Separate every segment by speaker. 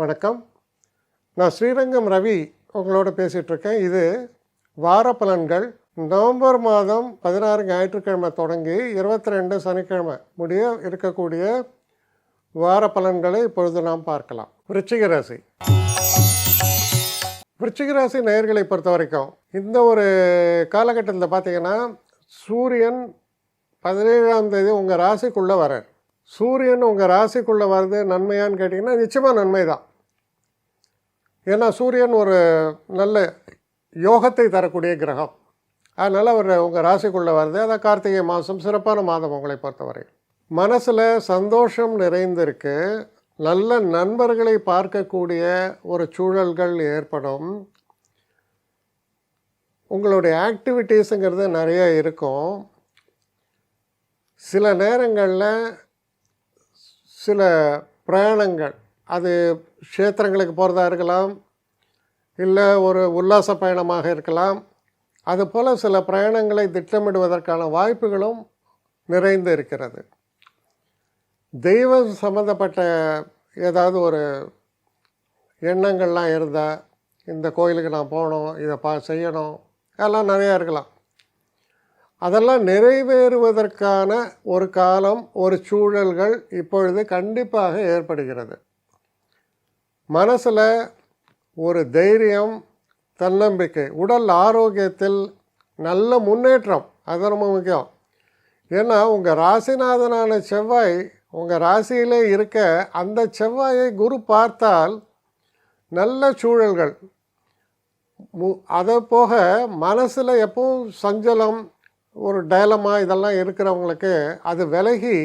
Speaker 1: வணக்கம். நான் ஸ்ரீரங்கம் ரவி உங்களோட பேசிகிட்ருக்கேன். இது வார பலன்கள். நவம்பர் மாதம் 16 ஞாயிற்றுக்கிழமை தொடங்கி 22 சனிக்கிழமை முடிய இருக்கக்கூடிய வார பலன்களை இப்பொழுது நாம் பார்க்கலாம். விருச்சிக ராசி. விருச்சிக ராசி நேயர்களை பொறுத்த வரைக்கும் இந்த ஒரு காலகட்டத்தில் பார்த்தீங்கன்னா, சூரியன் 17ஆம் தேதி உங்கள் ராசிக்குள்ளே வரார். சூரியன் உங்கள் ராசிக்குள்ளே வர்றது நன்மையான்னு கேட்டிங்கன்னா, நிச்சயமாக நன்மை தான். ஏன்னா சூரியன் ஒரு நல்ல யோகத்தை தரக்கூடிய கிரகம். அதனால் அவர் உங்கள் ராசிக்குள்ளே வருது. அதான் கார்த்திகை மாதம் சிறப்பான மாதம் உங்களை பொறுத்தவரை. மனசில் சந்தோஷம் நிறைந்திருக்கு. நல்ல நண்பர்களை பார்க்கக்கூடிய ஒரு சூழல்கள் ஏற்படும். உங்களுடைய ஆக்டிவிட்டீஸுங்கிறது நிறைய இருக்கும். சில நேரங்களில் சில பிரயாணங்கள், அது க்ஷேத்திரங்களுக்கு போகிறதா இருக்கலாம், இல்லை ஒரு உல்லாச பயணமாக இருக்கலாம். அதுபோல் சில பிரயாணங்களை திட்டமிடுவதற்கான வாய்ப்புகளும் நிறைந்து இருக்கிறது. தெய்வம் சம்மந்தப்பட்ட ஏதாவது ஒரு எண்ணங்கள்லாம் இருந்தால், இந்த கோயிலுக்கு நான் போகணும், இதை செய்யணும், அதெல்லாம் நிறையா இருக்கலாம். அதெல்லாம் நிறைவேறுவதற்கான ஒரு காலம், ஒரு சூழல்கள் இப்பொழுது கண்டிப்பாக ஏற்படுகிறது. மனசில் ஒரு தைரியம், தன்னம்பிக்கை, உடல் ஆரோக்கியத்தில் நல்ல முன்னேற்றம், அது ரொம்ப முக்கியம். ஏன்னா உங்கள் ராசிநாதனான செவ்வாய் உங்கள் ராசியிலே இருக்க, அந்த செவ்வாயை குரு பார்த்தால் நல்ல சூழல்கள். அதை போக மனசில் எப்பவும் சஞ்சலம், ஒரு டைலமா இதெல்லாம் இருக்கிறவங்களுக்கு அது விலகி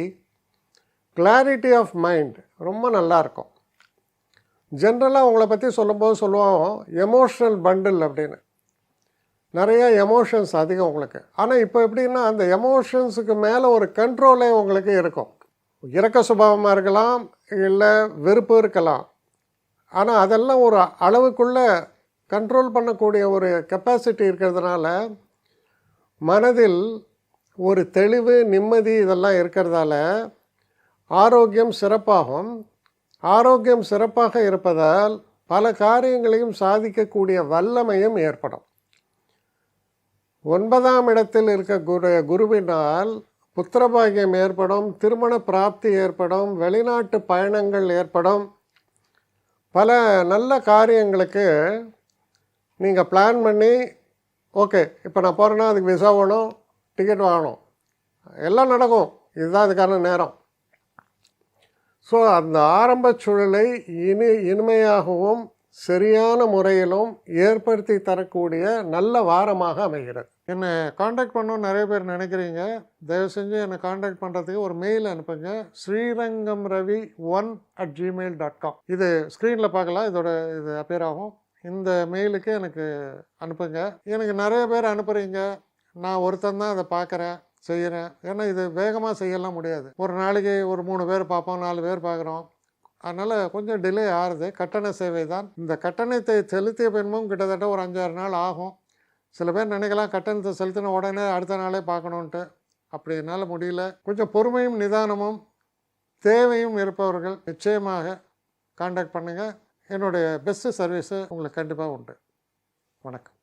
Speaker 1: கிளாரிட்டி ஆஃப் மைண்ட் ரொம்ப நல்லாயிருக்கும். ஜென்ரலாக உங்களை பற்றி சொல்லும்போது சொல்லுவோம் எமோஷ்னல் பண்டில் அப்படின்னு. நிறைய எமோஷன்ஸ் அதிகம் உங்களுக்கு. ஆனால் இப்போ எப்படின்னா, அந்த எமோஷன்ஸுக்கு மேலே ஒரு கண்ட்ரோலே உங்களுக்கு இருக்கும். இரக்க சுபாவமாக இருக்கலாம், இல்லை வெறுப்பு இருக்கலாம். ஆனால் அதெல்லாம் ஒரு அளவுக்குள்ளே கண்ட்ரோல் பண்ணக்கூடிய ஒரு கெப்பாசிட்டி இருக்கிறதுனால மனதில் ஒரு தெளிவு, நிம்மதி இதெல்லாம் இருக்கிறதால ஆரோக்கியம் சிறப்பாகும். ஆரோக்கியம் சிறப்பாக இருப்பதால் பல காரியங்களையும் சாதிக்கக்கூடிய வல்லமையும் ஏற்படும். 9ஆம் இடத்தில் இருக்க குருவினால் புத்திரபாகியம் ஏற்படும், திருமண பிராப்தி ஏற்படும், வெளிநாட்டு பயணங்கள் ஏற்படும். பல நல்ல காரியங்களுக்கு நீங்கள் பிளான் பண்ணி, ஓகே இப்போ நான் போகிறேன்னா அதுக்கு விசா வேணும், டிக்கெட் வாங்கணும், எல்லாம் நடக்கும். இதுதான் அதுக்கான நேரம். ஸோ அந்த ஆரம்ப சூழலை இனிமையாகவும் சரியான முறையிலும் ஏற்படுத்தி தரக்கூடிய நல்ல வாரமாக அமைகிறது. என்னை காண்டாக்ட் பண்ணணும்னு நிறைய பேர் நினைக்கிறீங்க. தயவு செஞ்சு என்னை காண்டாக்ட் பண்ணுறதுக்கு ஒரு மெயில் அனுப்புங்க. srirangamravi1@gmail.com. இது ஸ்க்ரீனில் பார்க்கலாம், இது அப்பியர் ஆகும். இந்த மெயிலுக்கு எனக்கு அனுப்புங்க. எனக்கு நிறைய பேர் அனுப்புகிறீங்க, நான் ஒருத்தன் தான் அதை பார்க்குறேன், செய்கிறேன். ஏன்னா இது வேகமாக செய்யலாம் முடியாது. ஒரு நாளைக்கு ஒரு 3 பேர் பார்ப்போம், 4 பேர் பார்க்குறோம். அதனால் கொஞ்சம் டிலே ஆகுது. கட்டண சேவை தான். இந்த கட்டணத்தை செலுத்திய பின்பும் கிட்டத்தட்ட ஒரு 5-6 நாள் ஆகும். சில பேர் நினைக்கலாம் கட்டணத்தை செலுத்தின உடனே அடுத்த நாளே பார்க்கணுன்ட்டு. அப்படி என்னால் முடியல. கொஞ்சம் பொறுமையும் நிதானமும் தேவையும் இருப்பவர்கள் நிச்சயமாக காண்டாக்ட் பண்ணுங்கள். என்னுடைய பெஸ்ட்டு சர்வீஸு உங்களுக்கு கண்டிப்பாக உண்டு. வணக்கம்.